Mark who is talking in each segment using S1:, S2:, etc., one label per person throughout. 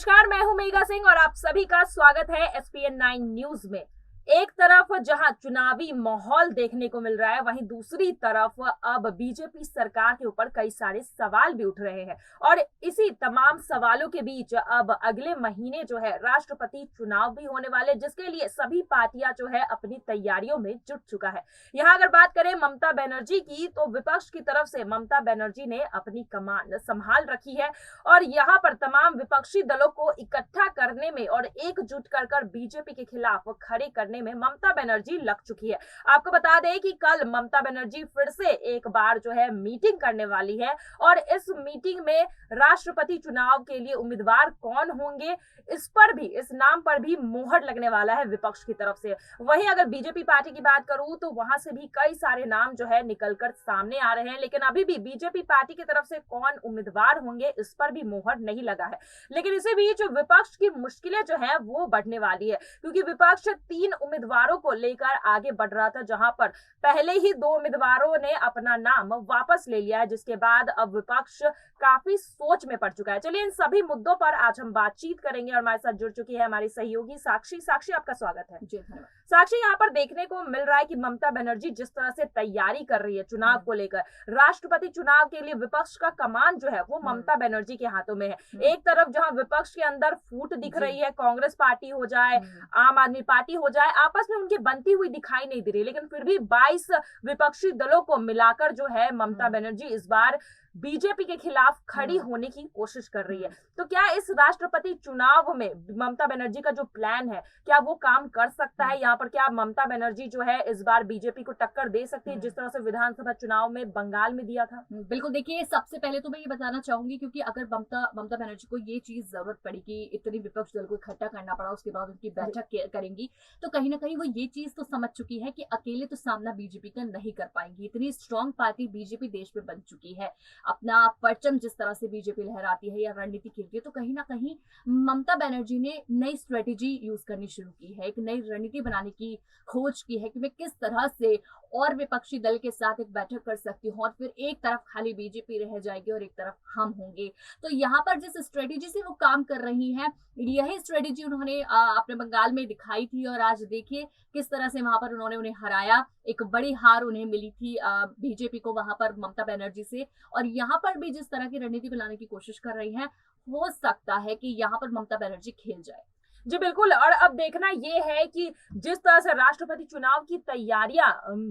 S1: नमस्कार, मैं हूं मेघा सिंह और आप सभी का स्वागत है एसपीएन 9 न्यूज में। एक तरफ जहां चुनावी माहौल देखने को मिल रहा है, वहीं दूसरी तरफ अब बीजेपी सरकार के ऊपर कई सारे सवाल भी उठ रहे हैं और इसी तमाम सवालों के बीच अब अगले महीने जो है राष्ट्रपति चुनाव भी होने वाले, जिसके लिए सभी पार्टियां जो है अपनी तैयारियों में जुट चुका है। यहाँ अगर बात करें ममता बनर्जी की, तो विपक्ष की तरफ से ममता बनर्जी ने अपनी कमान संभाल रखी है और यहाँ पर तमाम विपक्षी दलों को इकट्ठा करने में और एकजुट कर बीजेपी के खिलाफ खड़े करने में ममता बनर्जी लग चुकी है। आपको बता दें कि कल ममता बनर्जी फिर से एक बार जो है मीटिंग करने वाली है और इस मीटिंग में राष्ट्रपति चुनाव के लिए उम्मीदवार कौन होंगे, इस नाम पर भी मोहर लगने वाला है विपक्ष की तरफ से। वहीं अगर बीजेपी पार्टी की बात करूं तो वहां से भी कई सारे नाम जो है निकलकर सामने आ रहे हैं, लेकिन अभी भी बीजेपी पार्टी की तरफ से कौन उम्मीदवार होंगे इस पर भी मोहर नहीं लगा है। लेकिन इसी बीच विपक्ष की मुश्किलें जो है वो बढ़ने वाली है, क्योंकि विपक्ष 3 उम्मीदवारों को लेकर आगे बढ़ रहा था, जहां पर पहले ही 2 उम्मीदवारों ने अपना नाम वापस ले लिया है, जिसके बाद अब विपक्ष काफी सोच में पड़ चुका है। चलिए इन सभी मुद्दों पर आज हम बातचीत करेंगे और हमारे साथ जुड़ चुकी है हमारी सहयोगी साक्षी। साक्षी, आपका स्वागत है।
S2: जी धन्यवाद।
S1: साक्षी, यहाँ पर देखने को मिल रहा है कि ममता बनर्जी जिस तरह से तैयारी कर रही है चुनाव को लेकर, राष्ट्रपति चुनाव के लिए विपक्ष का कमान जो है वो ममता बनर्जी के हाथों में है। एक तरफ जहां विपक्ष के अंदर फूट दिख रही है, कांग्रेस पार्टी हो जाए, आम आदमी पार्टी हो जाए, आपस में उनकी बनती हुई दिखाई नहीं दे रही, लेकिन फिर भी 22 विपक्षी दलों को मिलाकर जो है ममता बनर्जी इस बार बीजेपी के खिलाफ खड़ी होने की कोशिश कर रही है। तो क्या इस राष्ट्रपति चुनाव में ममता बनर्जी का जो प्लान है, क्या वो काम कर सकता है? यहाँ पर क्या ममता बनर्जी जो है इस बार बीजेपी को टक्कर दे सकती है, जिस तरह से विधानसभा चुनाव में बंगाल में दिया था?
S2: बिल्कुल, देखिए सबसे पहले तो मैं ये बताना चाहूंगी, क्योंकि अगर ममता बनर्जी को ये चीज जरूरत पड़ी कि इतनी विपक्ष दल को इकट्ठा करना पड़ा, उसके बाद उनकी बैठक करेंगी, तो कहीं ना कहीं वो ये चीज तो समझ चुकी है कि अकेले तो सामना बीजेपी का नहीं कर पाएंगी। इतनी स्ट्रॉन्ग पार्टी बीजेपी देश में बन चुकी है, अपना परचम जिस तरह से बीजेपी लहराती है या रणनीति खेलती है, तो कहीं ना कहीं ममता बनर्जी ने नई स्ट्रेटेजी यूज करनी शुरू की है, एक नई रणनीति बनाने की खोज की है कि मैं किस तरह से और विपक्षी दल के साथ एक बैठक कर सकती हूँ और फिर एक तरफ खाली बीजेपी रह जाएगी और एक तरफ हम होंगे। तो यहाँ पर जिस स्ट्रेटेजी से वो काम कर रही हैं, यही स्ट्रेटेजी उन्होंने अपने बंगाल में दिखाई थी और आज देखिए किस तरह से वहां पर उन्होंने उन्हें हराया। एक बड़ी हार उन्हें मिली थी बीजेपी को वहां पर ममता बनर्जी से, और यहाँ पर भी जिस तरह की रणनीति बनाने की कोशिश कर रही है, हो सकता है कि यहाँ पर ममता बनर्जी खेल जाए।
S1: जी बिल्कुल, और अब देखना ये है कि जिस तरह से राष्ट्रपति चुनाव की तैयारियां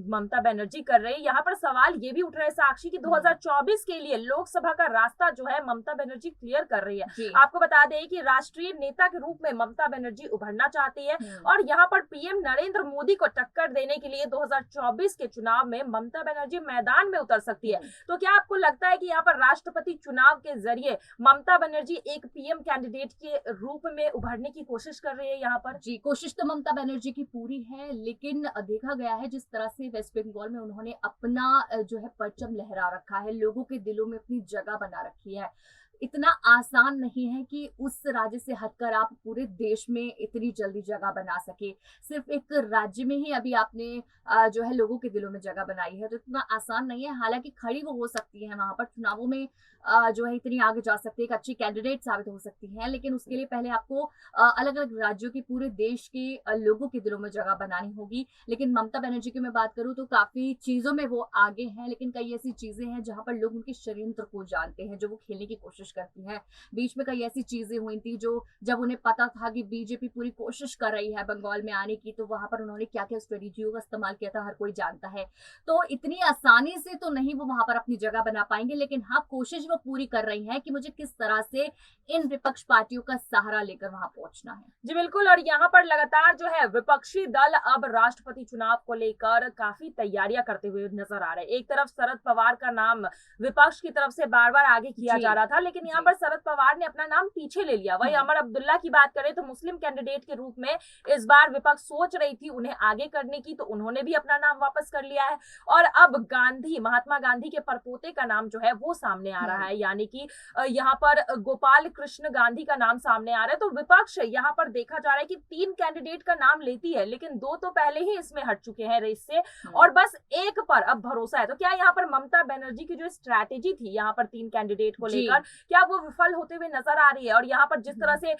S1: ममता बनर्जी कर रही है, यहाँ पर सवाल ये भी उठ रहे हैं साक्षी कि 2024 के लिए लोकसभा का रास्ता जो है ममता बनर्जी क्लियर कर रही है। आपको बता दें कि राष्ट्रीय नेता के रूप में ममता बनर्जी उभरना चाहती है और यहाँ पर पीएम नरेंद्र मोदी को टक्कर देने के लिए 2024 के चुनाव में ममता बनर्जी मैदान में उतर सकती है। तो क्या आपको लगता है कि यहाँ पर राष्ट्रपति चुनाव के जरिए ममता बनर्जी एक पीएम कैंडिडेट के रूप में उभरने की कोशिश कर रही है? यहाँ पर
S2: जी, कोशिश तो ममता बनर्जी की पूरी है, लेकिन देखा गया है जिस तरह से वेस्ट बंगाल में उन्होंने अपना जो है परचम लहरा रखा है, लोगों के दिलों में अपनी जगह बना रखी है, इतना आसान नहीं है कि उस राज्य से हटकर आप पूरे देश में इतनी जल्दी जगह बना सके। सिर्फ एक राज्य में ही अभी आपने जो है लोगों के दिलों में जगह बनाई है, तो इतना आसान नहीं है। हालांकि खड़ी वो हो सकती है वहां पर चुनावों में, जो है इतनी आगे जा सकती है, एक अच्छी कैंडिडेट साबित हो सकती है, लेकिन उसके लिए पहले आपको अलग अलग राज्यों के पूरे देश के लोगों के दिलों में जगह बनानी होगी। लेकिन ममता बनर्जी की मैं बात करूं तो काफी चीजों में वो आगे हैं, लेकिन कई ऐसी चीजें हैं जहां पर लोग उनके षड्यंत्र को जानते हैं, जो वो खेलने की कोशिश करती हैं। बीच में कई ऐसी चीजें हुई थी जो जब उन्हें पता था कि बीजेपी पूरी कोशिश कर रही है बंगाल में आने की, तो वहां पर उन्होंने क्या क्या स्ट्रेटेजियों का इस्तेमाल किया था हर कोई जानता है। तो इतनी आसानी से तो नहीं वो वहां पर अपनी जगह बना पाएंगे, लेकिन हाँ, कोशिश वो पूरी कर रही है कि मुझे किस तरह से इन विपक्ष पार्टियों का सहारा लेकर वहां पहुंचना है।
S1: जी बिल्कुल, और यहाँ पर लगातार जो है विपक्षी दल अब राष्ट्रपति चुनाव को लेकर काफी तैयारियां करते हुए नजर आ रहे हैं। एक तरफ शरद पवार का नाम विपक्ष की तरफ से बार बार आगे किया जा रहा था, लेकिन यहाँ पर शरद पवार ने अपना नाम पीछे ले लिया। वही अमर अब्दुल्ला की बात करें तो मुस्लिम कैंडिडेट के रूप में इस बार विपक्ष सोच रही थी उन्हें आगे करने की, तो उन्होंने भी अपना नाम वापस कर लिया है। और अब महात्मा गांधी के परपोते का नाम जो है वो सामने आ रहा रहा है, यानी कि यहाँ पर गोपाल कृष्ण गांधी का नाम सामने आ रहा है। तो विपक्ष यहाँ पर देखा जा रहा है कि 3 कैंडिडेट का नाम लेती है, लेकिन 2 तो पहले ही इसमें हट चुके हैं रेस से और बस एक पर अब भरोसा है। तो क्या यहाँ पर ममता बनर्जी की जो स्ट्रैटेजी थी यहाँ पर 3 कैंडिडेट को लेकर, क्या वो विफल होते हुए नजर आ रही है? और यहाँ पर जिस तरह से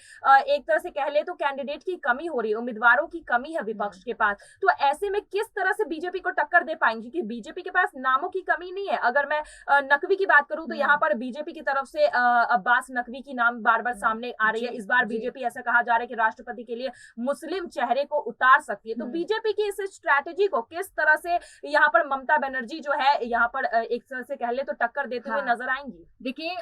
S1: एक तरह से कह ले तो कैंडिडेट की कमी हो रही है, उम्मीदवारों की कमी है विपक्ष के पास, तो ऐसे में किस तरह से बीजेपी को टक्कर दे पाएंगे? क्योंकि बीजेपी के पास नामों की कमी नहीं है। अगर मैं नकवी की बात करूं तो यहाँ पर बीजेपी की तरफ से अब्बास नकवी की नाम बार बार सामने आ रही है। इस बार बीजेपी ऐसा कहा जा रहा है कि राष्ट्रपति के लिए मुस्लिम चेहरे को उतार सकती है। तो बीजेपी की इस स्ट्रैटेजी को किस तरह से यहाँ पर ममता बनर्जी जो है यहाँ पर एक तरह से कह ले तो टक्कर देते हुए नजर आएंगी?
S2: देखिए,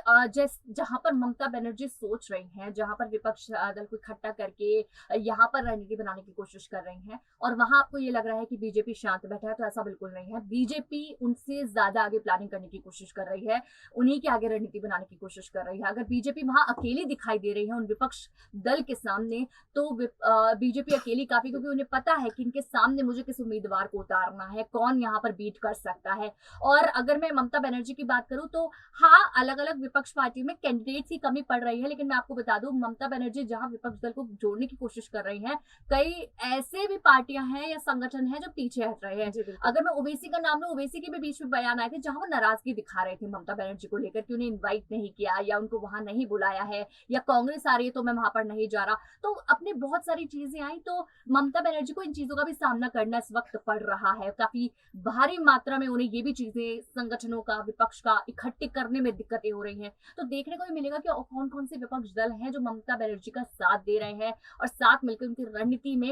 S2: जहां पर ममता बनर्जी सोच रही हैं, जहां पर विपक्ष दल को इकट्ठा करके यहाँ पर रणनीति बनाने की कोशिश कर रही हैं, और वहां आपको ये लग रहा है कि बीजेपी शांत बैठा है, तो ऐसा बिल्कुल नहीं है। बीजेपी उनसे ज्यादा आगे प्लानिंग करने की कोशिश कर रही है, उन्हीं के आगे रणनीति बनाने की कोशिश कर रही है। अगर बीजेपी वहां अकेली दिखाई दे रही है उन विपक्ष दल के सामने, तो बीजेपी अकेली काफी, क्योंकि उन्हें पता है कि इनके सामने मुझे किस उम्मीदवार को उतारना है, कौन यहाँ पर बीट कर सकता है। और अगर मैं ममता बनर्जी की बात करूं तो हाँ, अलग अलग विपक्ष पार्टियों में कैंडिडेट्स की कमी पड़ रही है, लेकिन मैं आपको बता दूं ममता बनर्जी जहां विपक्ष दल को जोड़ने की कोशिश कर रही हैं, कई ऐसे भी पार्टियां हैं या संगठन हैं जो पीछे हट रहे हैं। अगर मैं ओवैसी का नाम लूं, ओवैसी के भी बीच में बयान आए थे जहां वो नाराजगी दिखा रहे थे ममता बनर्जी को लेकर कि उन्हें इन्वाइट नहीं किया या उनको वहां नहीं बुलाया है, या कांग्रेस आ रही है तो मैं वहां पर नहीं जा रहा। तो अपने बहुत सारी चीजें आई, तो ममता बनर्जी को इन चीजों का भी सामना करना इस वक्त पड़ रहा है। काफी भारी मात्रा में उन्हें ये भी चीजें संगठनों का, विपक्ष का इकट्ठे करने में दिक्कतें हो रही हैं। तो देखने को भी मिलेगा कि कौन कौन से विपक्ष दल हैं जो ममता बनर्जी का साथ दे रहे हैं और साथ मिलकर उनकी रणनीति में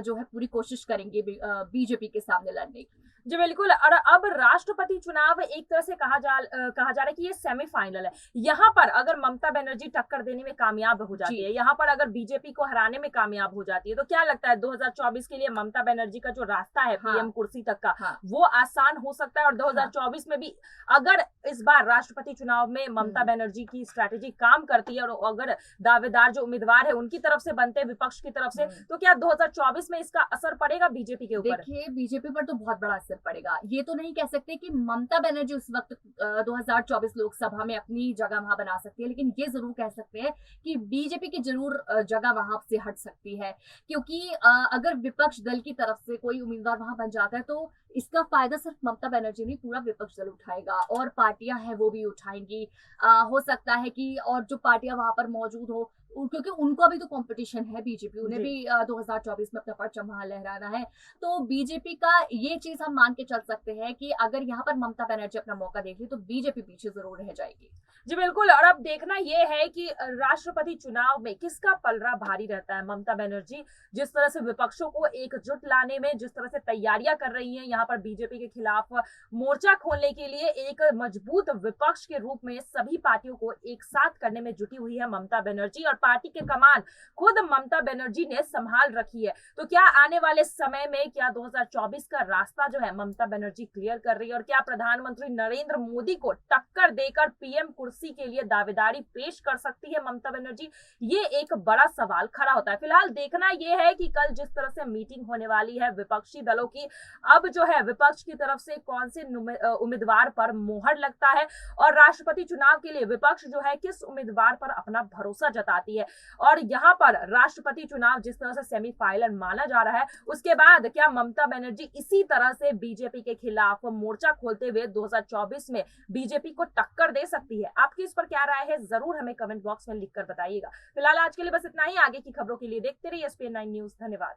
S2: जो है पूरी कोशिश करेंगे बीजेपी के सामने लड़ने की।
S1: जी बिल्कुल। और अब राष्ट्रपति चुनाव एक तरह से कहा जा रहा है कि ये सेमीफाइनल है। यहाँ पर अगर ममता बनर्जी टक्कर देने में कामयाब हो जाती है, यहाँ पर अगर बीजेपी को हराने में कामयाब हो जाती है, तो क्या लगता है 2024 के लिए ममता बनर्जी का जो रास्ता है पीएम कुर्सी तक का, वो आसान हो सकता है? और 2024 में भी अगर इस बार राष्ट्रपति चुनाव में ममता बनर्जी की स्ट्रैटेजी काम करती है और अगर दावेदार जो उम्मीदवार है उनकी तरफ से बनते हैं, विपक्ष की तरफ से, तो क्या 2024 में इसका असर पड़ेगा बीजेपी के ऊपर?
S2: देखिए, बीजेपी पर तो बहुत बड़ा असर पड़ेगा। ये तो नहीं कह सकते कि ममता बनर्जी उस वक्त 2024 लोकसभा में अपनी जगह वहां बना सकती है, लेकिन ये जरूर कह सकते हैं कि बीजेपी की जरूर जगह वहां से हट सकती है, क्योंकि अगर विपक्ष दल की तरफ से कोई उम्मीदवार वहां बन जाता है तो इसका फायदा सिर्फ ममता बनर्जी नहीं, पूरा विपक्ष दल उठाएगा और पार्टियां हैं वो भी उठाएंगी। हो सकता है कि और जो पार्टियां वहां पर मौजूद हो, क्योंकि उनको भी तो कंपटीशन है, बीजेपी उन्हें भी 2024 में अपना परचम वहां लहराना है। तो बीजेपी का ये चीज हम मान के चल सकते हैं कि अगर यहाँ पर ममता बनर्जी अपना मौका देख ली तो बीजेपी पीछे जरूर रह जाएगी।
S1: जी बिल्कुल। और अब देखना यह है कि राष्ट्रपति चुनाव में किसका पलड़ा भारी रहता है। ममता बनर्जी जिस तरह से विपक्षों को एकजुट लाने में जिस तरह से तैयारियां कर रही हैं, यहाँ पर बीजेपी के खिलाफ मोर्चा खोलने के लिए एक मजबूत विपक्ष के रूप में सभी पार्टियों को एक साथ करने में जुटी हुई है ममता बनर्जी, और पार्टी के कमान खुद ममता बनर्जी ने संभाल रखी है। तो क्या आने वाले समय में क्या 2024 का रास्ता जो है ममता बनर्जी क्लियर कर रही है, और क्या प्रधानमंत्री नरेंद्र मोदी को टक्कर देकर पीएम कुर्सी के लिए दावेदारी पेश कर सकती है ममता बनर्जी? ये एक बड़ा सवाल खड़ा होता है। फिलहाल देखना यह है कि कल जिस तरह से मीटिंग होने वाली है विपक्षी दलों की, अब जो है विपक्ष की तरफ से कौन से उम्मीदवार पर मोहर लगता है और राष्ट्रपति चुनाव के लिए विपक्ष जो है किस उम्मीदवार पर अपना भरोसा जताती है। और यहाँ पर राष्ट्रपति चुनाव जिस तरह से सेमीफाइनल माना जा रहा है, उसके बाद क्या ममता बनर्जी इसी तरह से बीजेपी के खिलाफ मोर्चा खोलते हुए 2024 में बीजेपी को टक्कर दे सकती है? आपकी इस पर क्या राय है, जरूर हमें कमेंट बॉक्स में लिखकर बताइएगा। फिलहाल आज के लिए बस इतना ही। आगे की खबरों के लिए देखते रहिए SPN9 न्यूज। धन्यवाद।